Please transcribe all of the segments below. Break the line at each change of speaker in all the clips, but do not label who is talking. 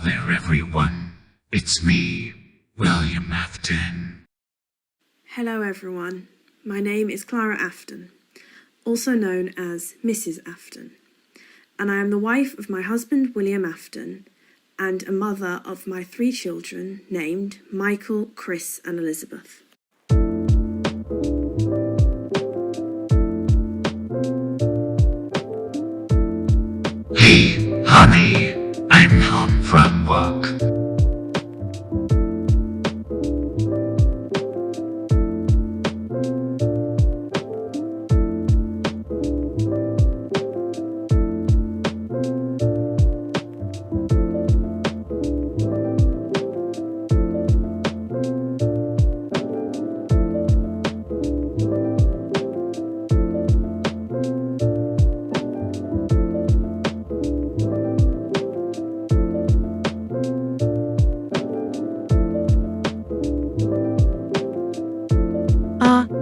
Hello there, everyone. It's me, William Afton.
Hello everyone, my name is Clara Afton, also known as Mrs. Afton, and I am the wife of my husband William Afton and a mother of my 3 children named Michael, Chris and Elizabeth.
Hey, honey, I'm home from work.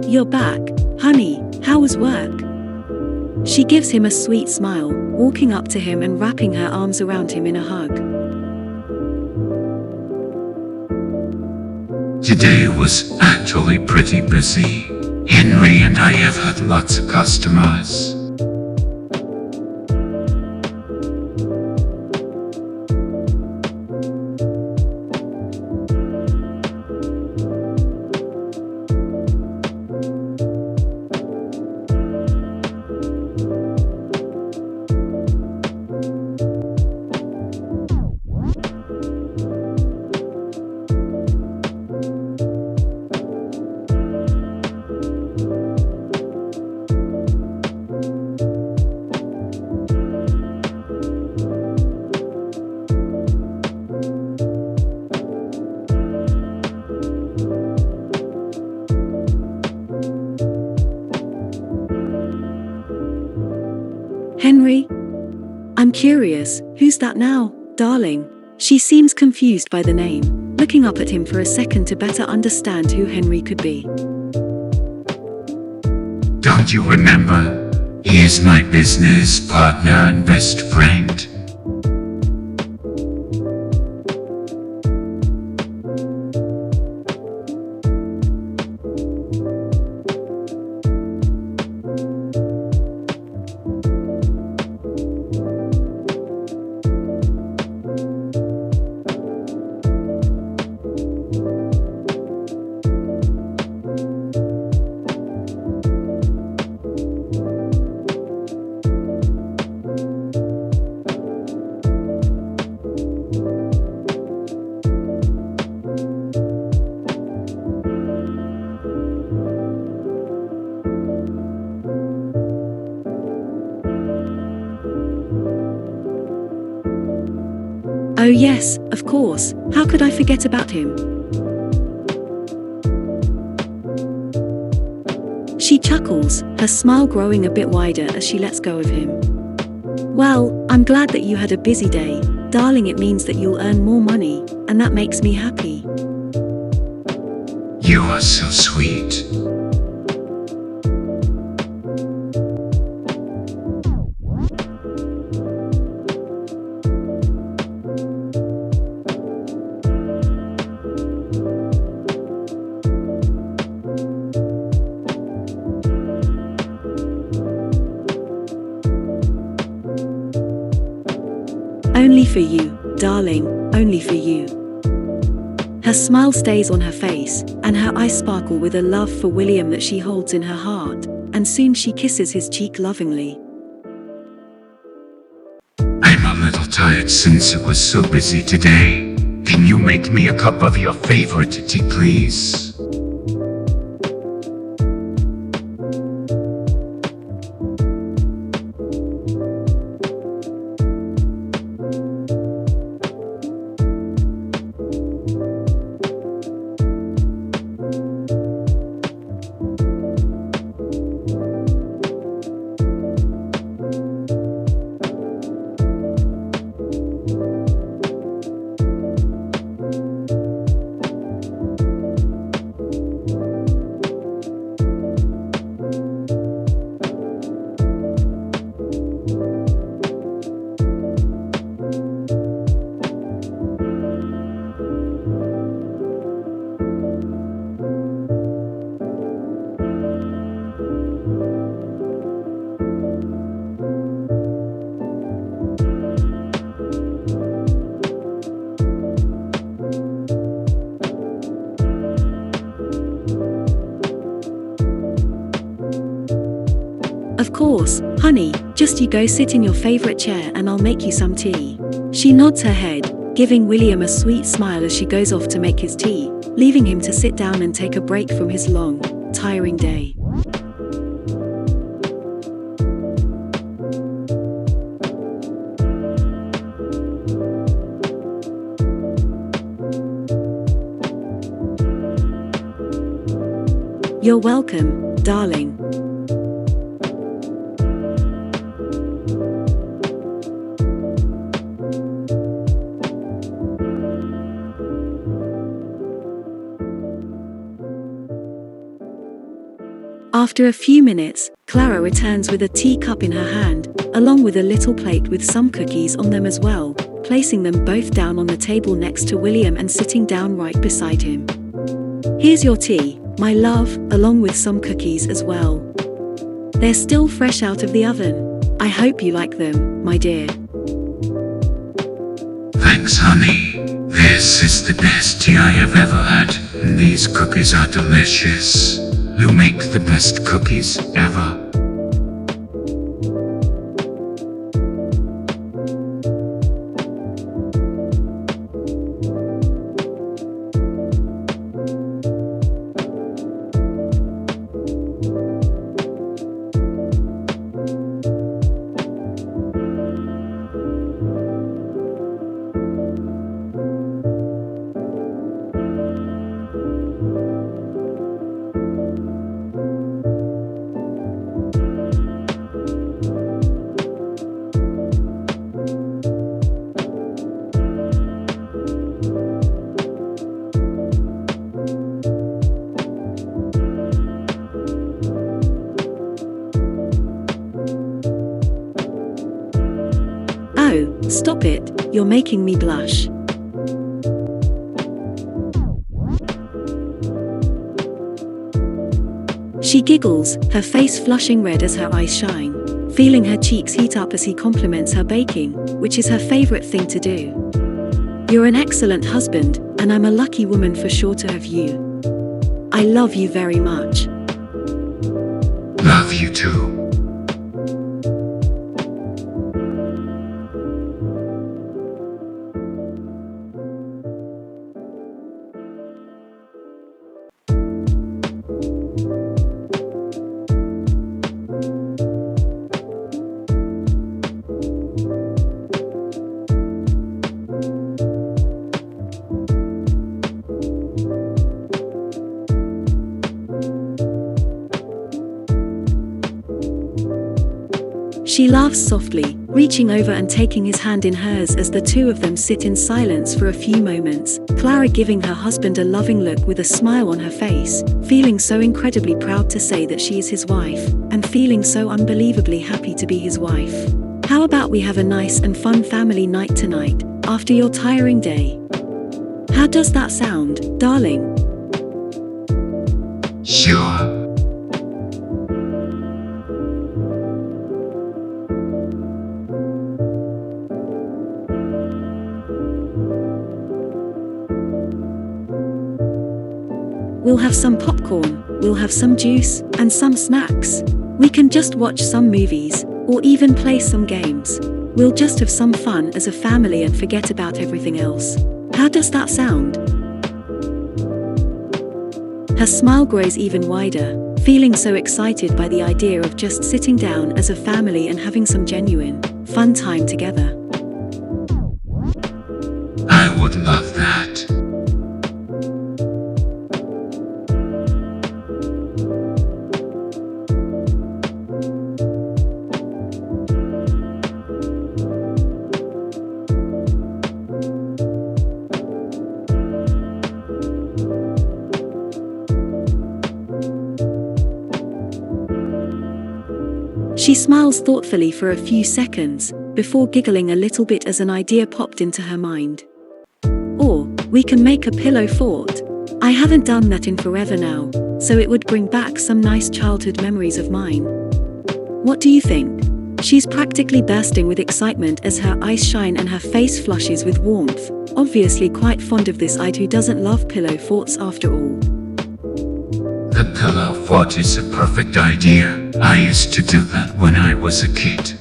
You're back, honey, how was work? She gives him a sweet smile, walking up to him and wrapping her arms around him in a hug.
Today was actually pretty busy. Henry and I have had lots of customers.
Henry? I'm curious, who's that now, darling? She seems confused by the name, looking up at him for a second to better understand who Henry could be.
Don't you remember? He is my business partner and best friend.
Oh yes, of course, how could I forget about him? She chuckles, her smile growing a bit wider as she lets go of him. Well, I'm glad that you had a busy day, darling. It means that you'll earn more money, and that makes me happy.
You are so sweet.
Only for you, darling, only for you. Her smile stays on her face, and her eyes sparkle with a love for William that she holds in her heart, and soon she kisses his cheek lovingly.
I'm a little tired since it was so busy today. Can you make me a cup of your favorite tea, please?
course, honey, just you go sit in your favorite chair and I'll make you some tea. She nods her head, giving William a sweet smile as she goes off to make his tea, leaving him to sit down and take a break from his long, tiring day. You're welcome, darling. After a few minutes, Clara returns with a teacup in her hand, along with a little plate with some cookies on them as well, placing them both down on the table next to William and sitting down right beside him. Here's your tea, my love, along with some cookies as well. They're still fresh out of the oven. I hope you like them, my dear.
Thanks, honey. This is the best tea I have ever had, and these cookies are delicious. You make the best cookies ever.
Oh, stop it, you're making me blush. She giggles, her face flushing red as her eyes shine, feeling her cheeks heat up as he compliments her baking, which is her favorite thing to do. You're an excellent husband, and I'm a lucky woman for sure to have you. I love you very much.
Love you too.
She laughs softly, reaching over and taking his hand in hers as the two of them sit in silence for a few moments, Clara giving her husband a loving look with a smile on her face, feeling so incredibly proud to say that she is his wife, and feeling so unbelievably happy to be his wife. How about we have a nice and fun family night tonight, after your tiring day? How does that sound, darling?
Sure.
We'll have some popcorn, we'll have some juice, and some snacks. We can just watch some movies, or even play some games. We'll just have some fun as a family and forget about everything else. How does that sound? Her smile grows even wider, feeling so excited by the idea of just sitting down as a family and having some genuine, fun time together.
I would love that.
She smiles thoughtfully for a few seconds, before giggling a little bit as an idea popped into her mind. Or, we can make a pillow fort. I haven't done that in forever now, so it would bring back some nice childhood memories of mine. What do you think? She's practically bursting with excitement as her eyes shine and her face flushes with warmth, obviously quite fond of this. Who doesn't love pillow forts after all?
The pillow fort is a perfect idea. I used to do that when I was a kid.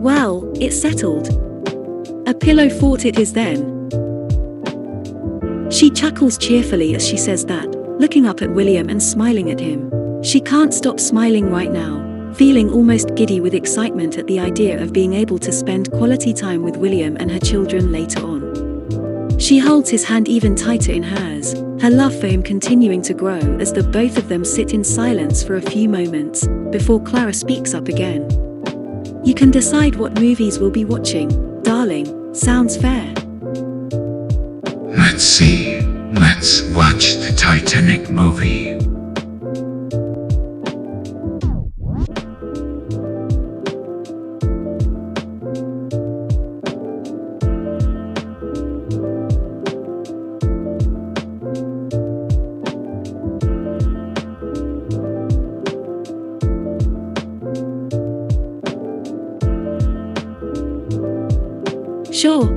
Well, it's settled. A pillow fort it is then. She chuckles cheerfully as she says that, looking up at William and smiling at him. She can't stop smiling right now, feeling almost giddy with excitement at the idea of being able to spend quality time with William and her children later on. She holds his hand even tighter in hers, her love for him continuing to grow as the both of them sit in silence for a few moments, before Clara speaks up again. You can decide what movies we'll be watching, darling. Sounds fair.
Let's see. Let's watch the Titanic movie.
Sure.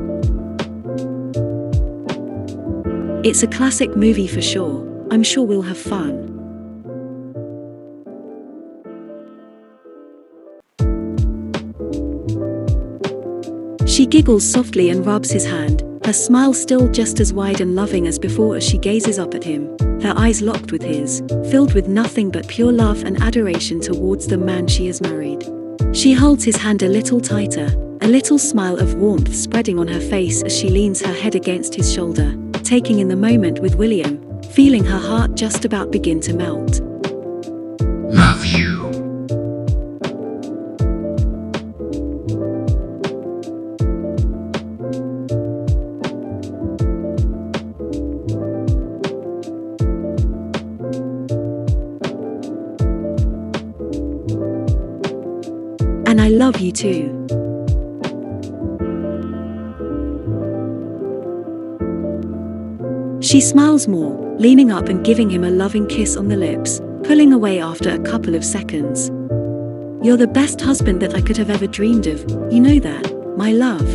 It's a classic movie for sure. I'm sure we'll have fun. She giggles softly and rubs his hand, her smile still just as wide and loving as before as she gazes up at him, her eyes locked with his, filled with nothing but pure love and adoration towards the man she has married. She holds his hand a little tighter, a little smile of warmth spreading on her face as she leans her head against his shoulder, taking in the moment with William, feeling her heart just about begin to melt.
Love you.
And I love you too. She smiles more, leaning up and giving him a loving kiss on the lips, pulling away after a couple of seconds. You're the best husband that I could have ever dreamed of, you know that, my love.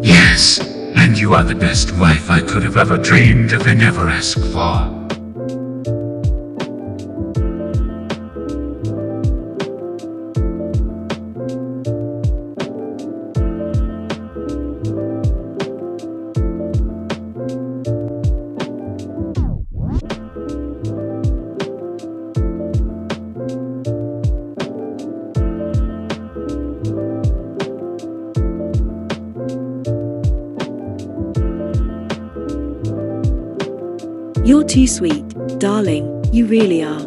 Yes, and you are the best wife I could have ever dreamed of and ever asked for.
You're too sweet, darling, you really are.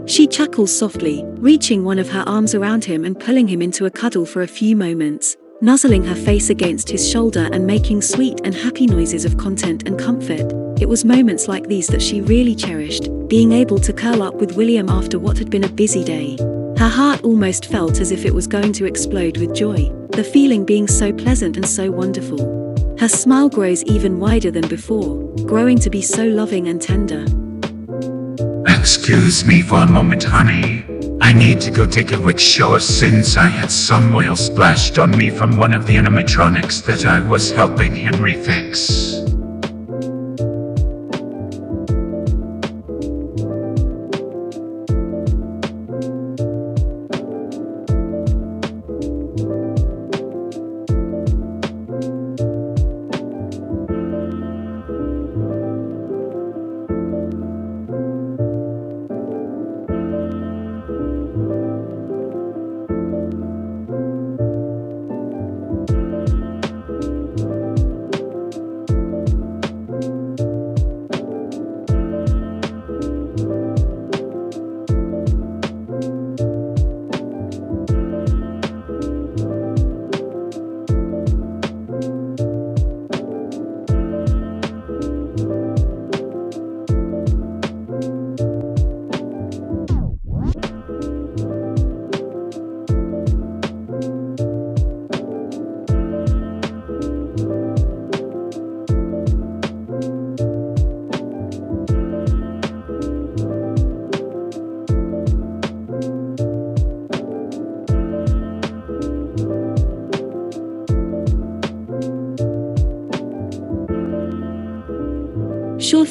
She chuckles softly, reaching one of her arms around him and pulling him into a cuddle for a few moments, nuzzling her face against his shoulder and making sweet and happy noises of content and comfort. It was moments like these that she really cherished, being able to curl up with William after what had been a busy day. Her heart almost felt as if it was going to explode with joy, the feeling being so pleasant and so wonderful. Her smile grows even wider than before, growing to be so loving and tender.
Excuse me for a moment, honey. I need to go take a quick shower since I had some oil splashed on me from one of the animatronics that I was helping Henry fix.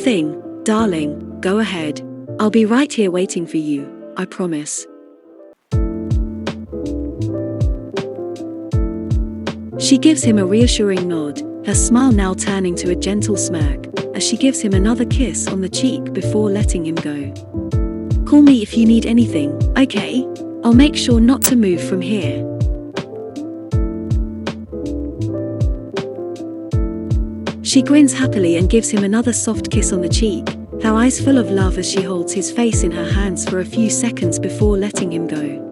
thing, darling, go ahead. I'll be right here waiting for you, I promise. She gives him a reassuring nod, her smile now turning to a gentle smirk, as she gives him another kiss on the cheek before letting him go. Call me if you need anything, okay? I'll make sure not to move from here. She grins happily and gives him another soft kiss on the cheek, her eyes full of love as she holds his face in her hands for a few seconds before letting him go.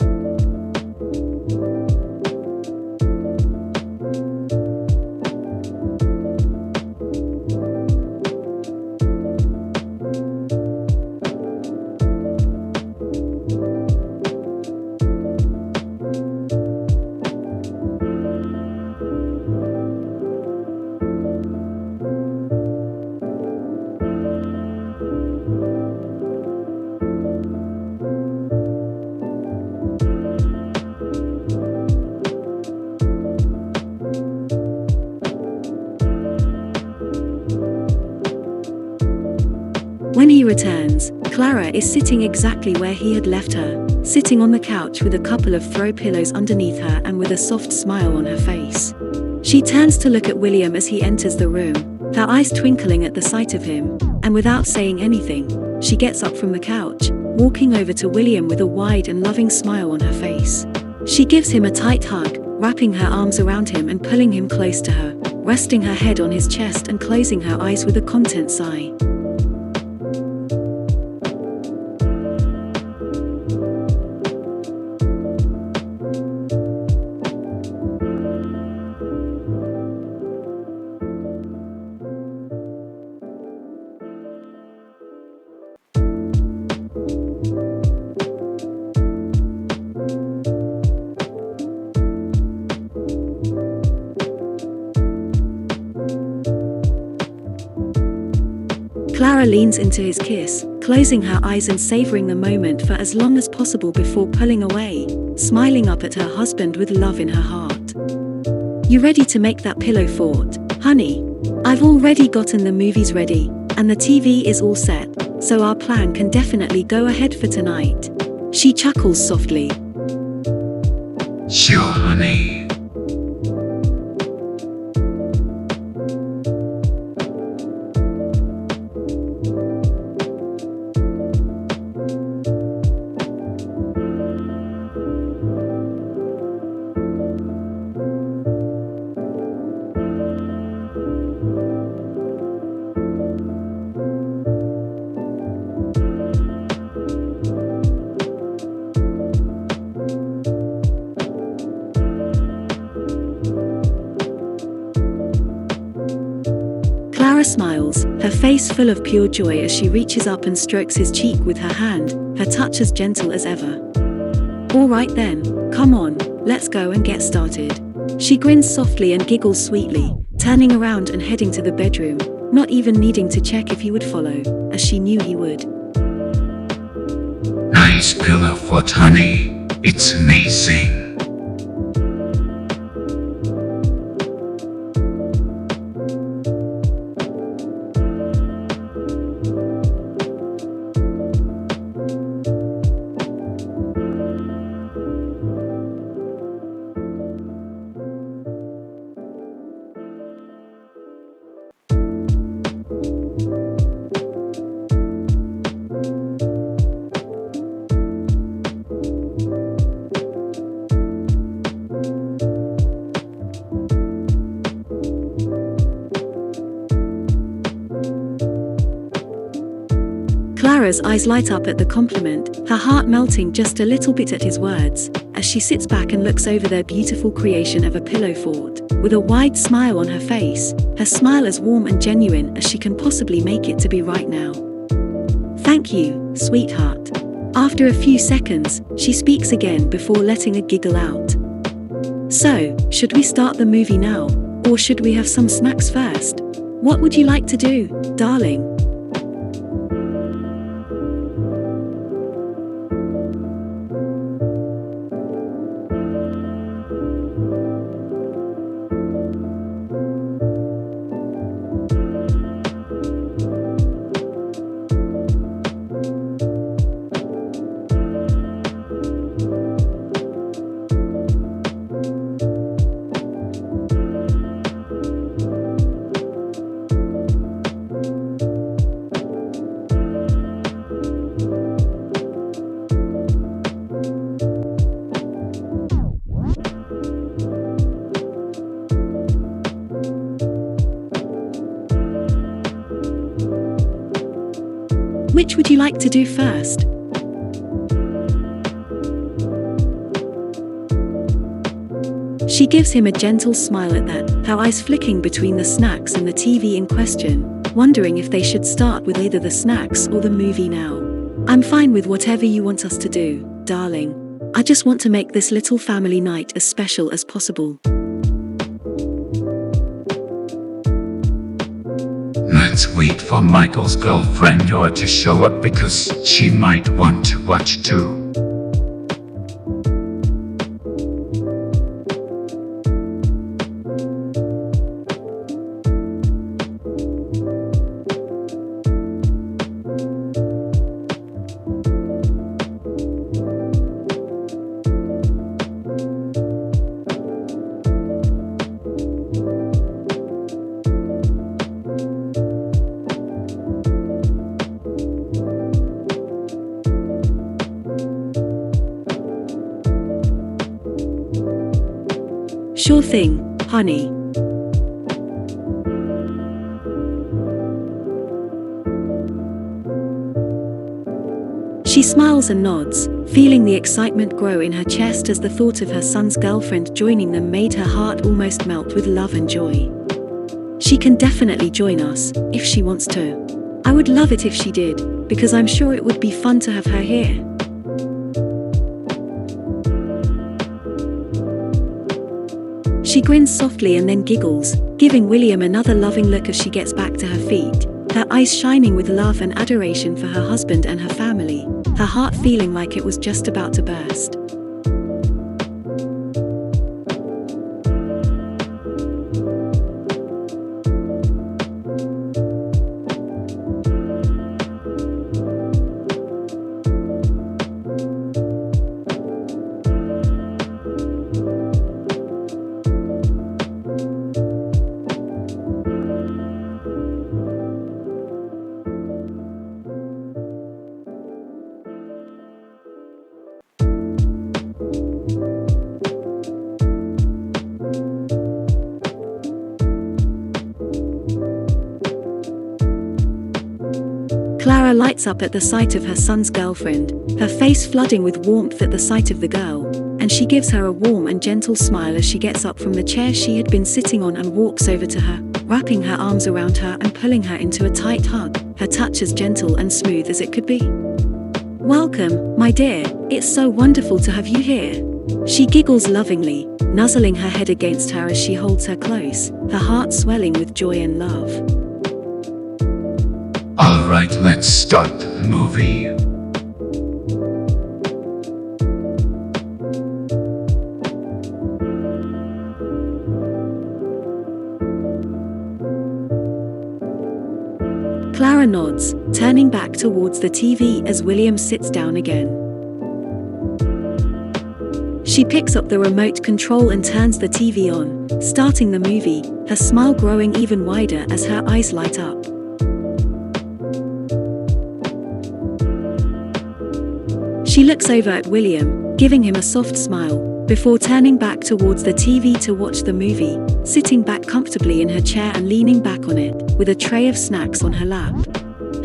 When he returns, Clara is sitting exactly where he had left her, sitting on the couch with a couple of throw pillows underneath her and with a soft smile on her face. She turns to look at William as he enters the room, her eyes twinkling at the sight of him, and without saying anything, she gets up from the couch, walking over to William with a wide and loving smile on her face. She gives him a tight hug, wrapping her arms around him and pulling him close to her, resting her head on his chest and closing her eyes with a content sigh. Clara leans into his kiss, closing her eyes and savoring the moment for as long as possible before pulling away, smiling up at her husband with love in her heart. You ready to make that pillow fort, honey? I've already gotten the movies ready, and the TV is all set, so our plan can definitely go ahead for tonight. She chuckles softly.
Sure, honey.
Clara smiles, her face full of pure joy as she reaches up and strokes his cheek with her hand, her touch as gentle as ever. All right then, come on, let's go and get started. She grins softly and giggles sweetly, turning around and heading to the bedroom, not even needing to check if he would follow, as she knew he would.
Nice pillow fort, honey. It's amazing.
Clara's eyes light up at the compliment, her heart melting just a little bit at his words, as she sits back and looks over their beautiful creation of a pillow fort, with a wide smile on her face, her smile as warm and genuine as she can possibly make it to be right now. Thank you, sweetheart. After a few seconds, she speaks again before letting a giggle out. So, should we start the movie now, or should we have some snacks first? What would you like to do, darling? like to do first? She gives him a gentle smile at that, her eyes flicking between the snacks and the TV in question, wondering if they should start with either the snacks or the movie now. I'm fine with whatever you want us to do, darling. I just want to make this little family night as special as possible.
Let's wait for Michael's girlfriend to show up because she might want to watch too.
Sure thing, honey. She smiles and nods, feeling the excitement grow in her chest as the thought of her son's girlfriend joining them made her heart almost melt with love and joy. She can definitely join us, if she wants to. I would love it if she did, because I'm sure it would be fun to have her here. She grins softly and then giggles, giving William another loving look as she gets back to her feet, her eyes shining with love and adoration for her husband and her family, her heart feeling like it was just about to burst. Clara lights up at the sight of her son's girlfriend, her face flooding with warmth at the sight of the girl, and she gives her a warm and gentle smile as she gets up from the chair she had been sitting on and walks over to her, wrapping her arms around her and pulling her into a tight hug, her touch as gentle and smooth as it could be. Welcome, my dear, it's so wonderful to have you here. She giggles lovingly, nuzzling her head against her as she holds her close, her heart swelling with joy and love.
Alright, let's start the movie.
Clara nods, turning back towards the TV as William sits down again. She picks up the remote control and turns the TV on, starting the movie, her smile growing even wider as her eyes light up. She looks over at William, giving him a soft smile, before turning back towards the TV to watch the movie, sitting back comfortably in her chair and leaning back on it, with a tray of snacks on her lap.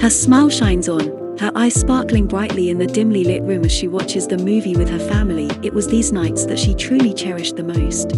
Her smile shines on, her eyes sparkling brightly in the dimly lit room as she watches the movie with her family. It was these nights that she truly cherished the most.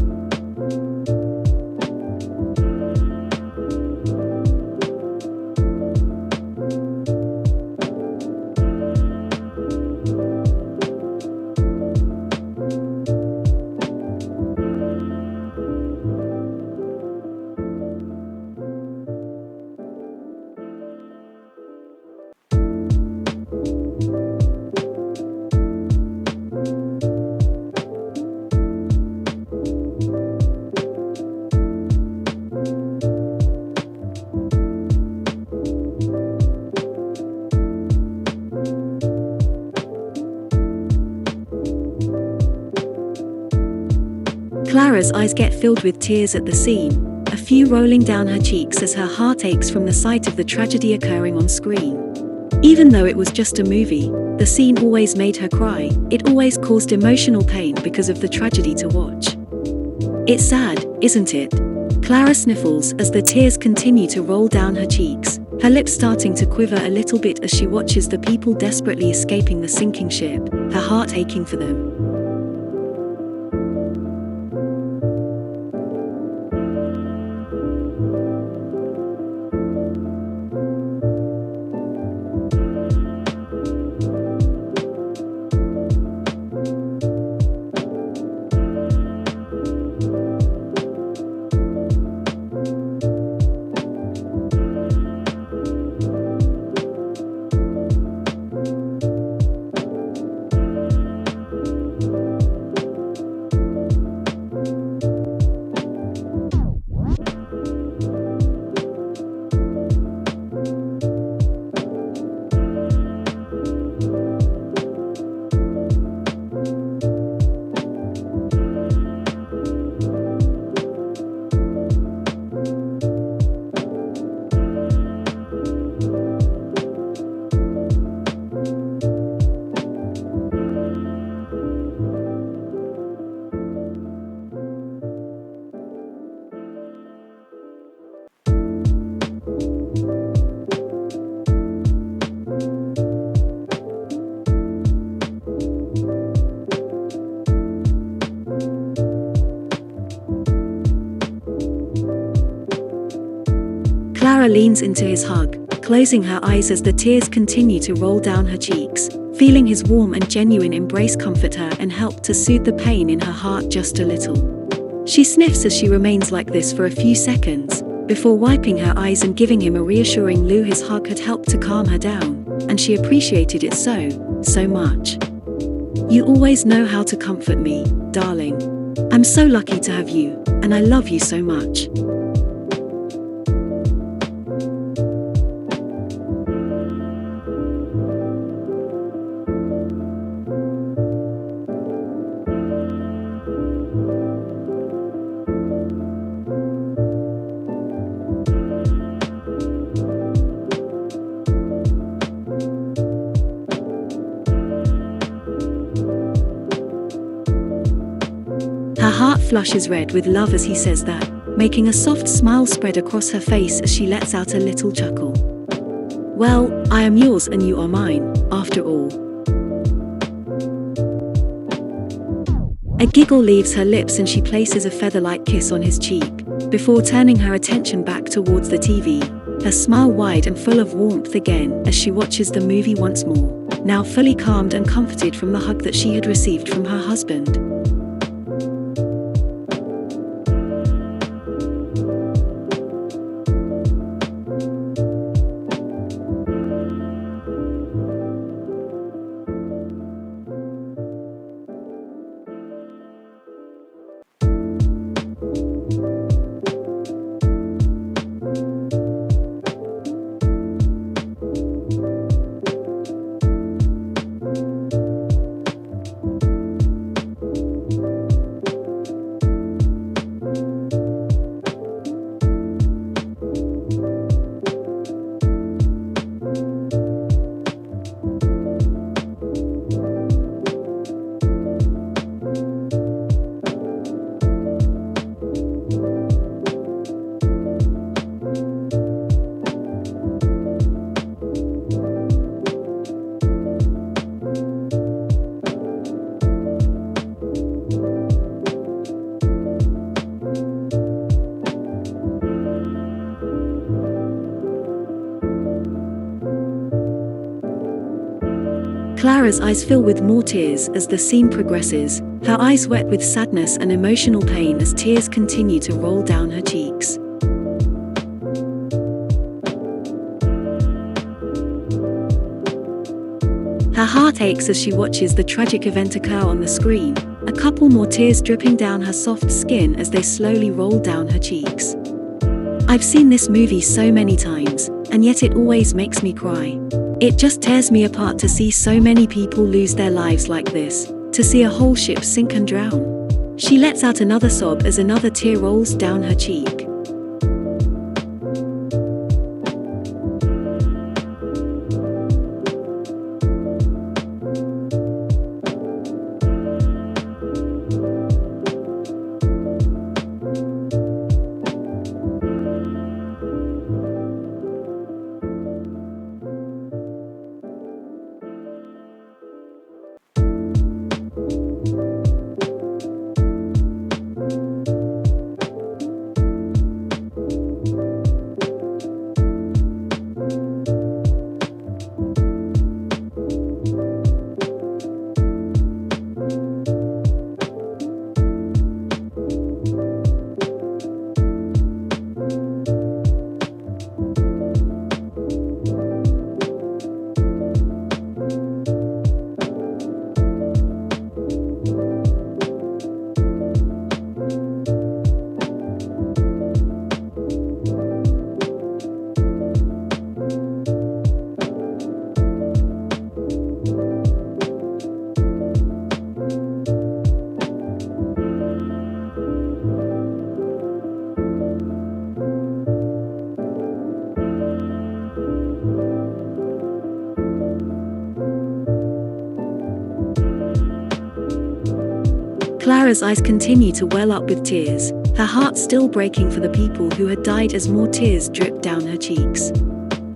Clara's eyes get filled with tears at the scene, a few rolling down her cheeks as her heart aches from the sight of the tragedy occurring on screen. Even though it was just a movie, the scene always made her cry. It always caused emotional pain because of the tragedy to watch. It's sad, isn't it? Clara sniffles as the tears continue to roll down her cheeks, her lips starting to quiver a little bit as she watches the people desperately escaping the sinking ship, her heart aching for them. Clara leans into his hug, closing her eyes as the tears continue to roll down her cheeks, feeling his warm and genuine embrace comfort her and help to soothe the pain in her heart just a little. She sniffs as she remains like this for a few seconds, before wiping her eyes and giving him a reassuring "Lou." His hug had helped to calm her down, and she appreciated it so much. "You always know how to comfort me, darling. I'm so lucky to have you, and I love you so much." Her heart flushes red with love as he says that, making a soft smile spread across her face as she lets out a little chuckle. "Well, I am yours and you are mine, after all." A giggle leaves her lips and she places a feather-like kiss on his cheek, before turning her attention back towards the TV, her smile wide and full of warmth again as she watches the movie once more, now fully calmed and comforted from the hug that she had received from her husband. Clara's eyes fill with more tears as the scene progresses, her eyes wet with sadness and emotional pain as tears continue to roll down her cheeks. Her heart aches as she watches the tragic event occur on the screen, a couple more tears dripping down her soft skin as they slowly roll down her cheeks. "I've seen this movie so many times, and yet it always makes me cry. It just tears me apart to see so many people lose their lives like this, to see a whole ship sink and drown." She lets out another sob as another tear rolls down her cheek. Clara's eyes continue to well up with tears, her heart still breaking for the people who had died as more tears dripped down her cheeks.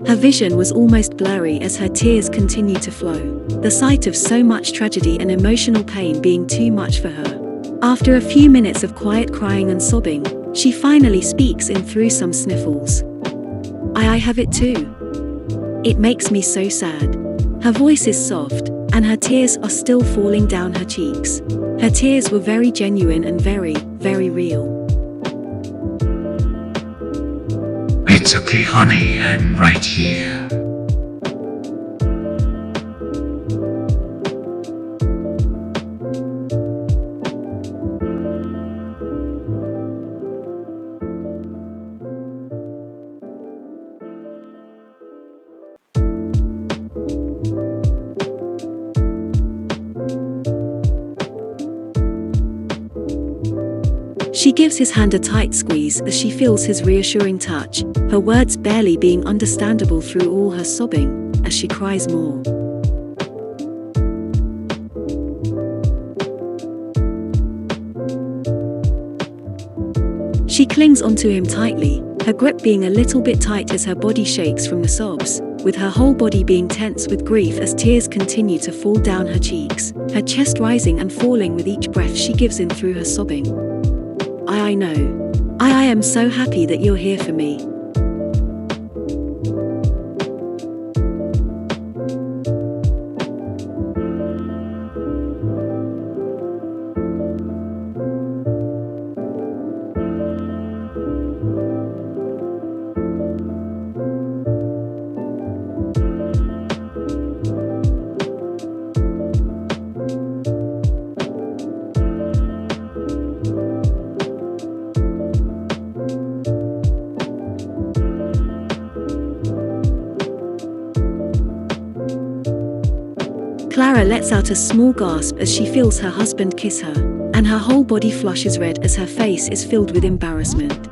Her vision was almost blurry as her tears continued to flow, the sight of so much tragedy and emotional pain being too much for her. After a few minutes of quiet crying and sobbing, she finally speaks in through some sniffles. I have it too. It makes me so sad. Her voice is soft, and her tears are still falling down her cheeks. Her tears were very genuine and very, very real.
It's okay, honey, I'm right here.
She gives his hand a tight squeeze as she feels his reassuring touch, her words barely being understandable through all her sobbing, as she cries more. She clings onto him tightly, her grip being a little bit tight as her body shakes from the sobs, with her whole body being tense with grief as tears continue to fall down her cheeks, her chest rising and falling with each breath she gives in through her sobbing. I know. I am so happy that you're here for me. Clara lets out a small gasp as she feels her husband kiss her, and her whole body flushes red as her face is filled with embarrassment.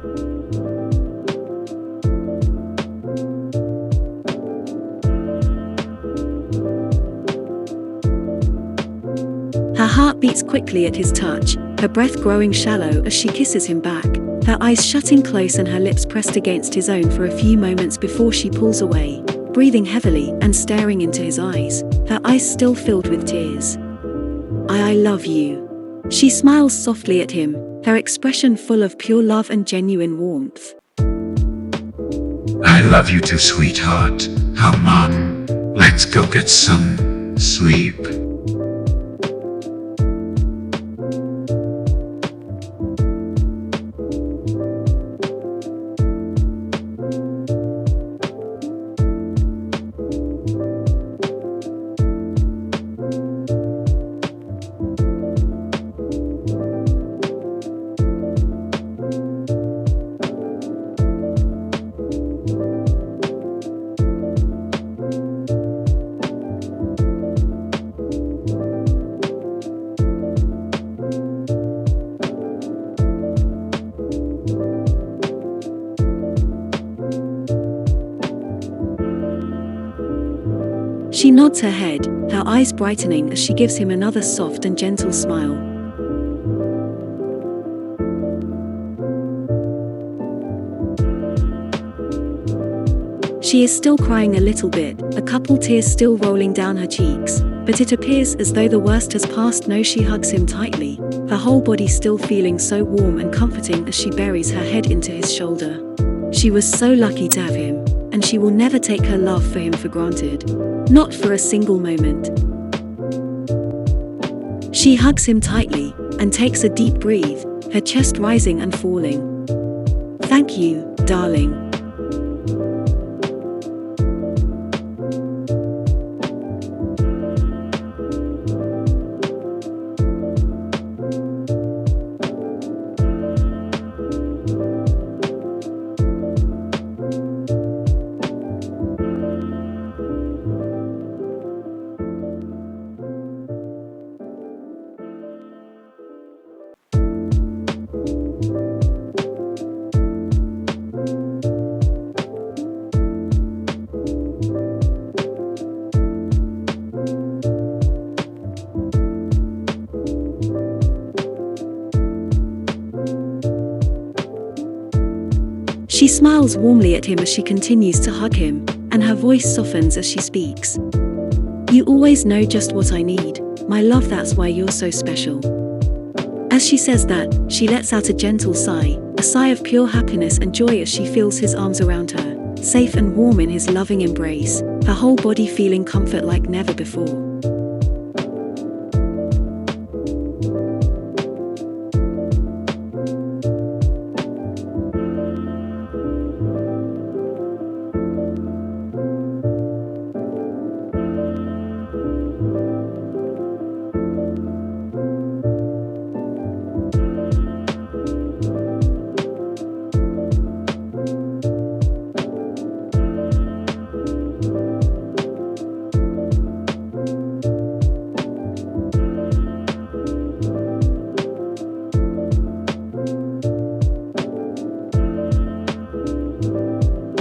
Her heart beats quickly at his touch, her breath growing shallow as she kisses him back, her eyes shutting close and her lips pressed against his own for a few moments before she pulls away, breathing heavily and staring into his eyes, her eyes still filled with tears. I love you. She smiles softly at him, her expression full of pure love and genuine warmth.
I love you too, sweetheart. Come on, let's go get some sleep.
She nods her head, her eyes brightening as she gives him another soft and gentle smile. She is still crying a little bit, a couple tears still rolling down her cheeks, but it appears as though the worst has passed. No, she hugs him tightly, her whole body still feeling so warm and comforting as she buries her head into his shoulder. She was so lucky to have him, and she will never take her love for him for granted. Not for a single moment. She hugs him tightly, and takes a deep breath, her chest rising and falling. Thank you, darling. She smiles warmly at him as she continues to hug him, and her voice softens as she speaks. You always know just what I need, my love, that's why you're so special. As she says that, she lets out a gentle sigh, a sigh of pure happiness and joy as she feels his arms around her, safe and warm in his loving embrace, her whole body feeling comfort like never before.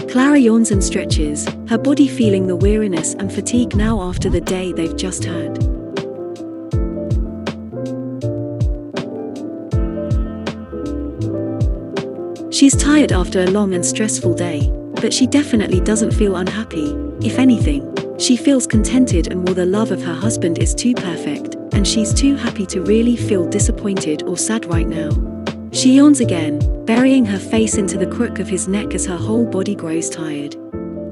Clara yawns and stretches, her body feeling the weariness and fatigue now after the day they've just had. She's tired after a long and stressful day, but she definitely doesn't feel unhappy. If anything, she feels contented, and while the love of her husband is too perfect, and she's too happy to really feel disappointed or sad right now. She yawns again, burying her face into the crook of his neck as her whole body grows tired.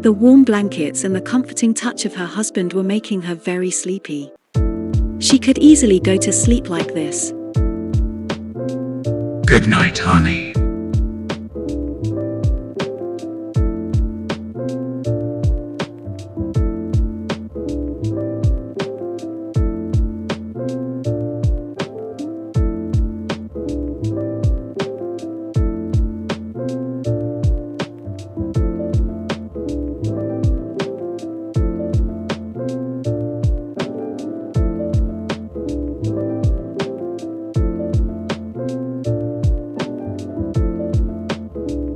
The warm blankets and the comforting touch of her husband were making her very sleepy. She could easily go to sleep like this.
Good night, honey.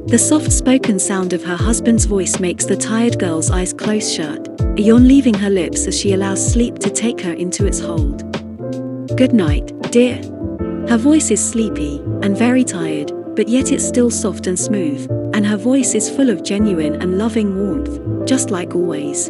The soft-spoken sound of her husband's voice makes the tired girl's eyes close shut, a yawn leaving her lips as she allows sleep to take her into its hold. Good night, dear. Her voice is sleepy and very tired, but yet it's still soft and smooth, and her voice is full of genuine and loving warmth, just like always.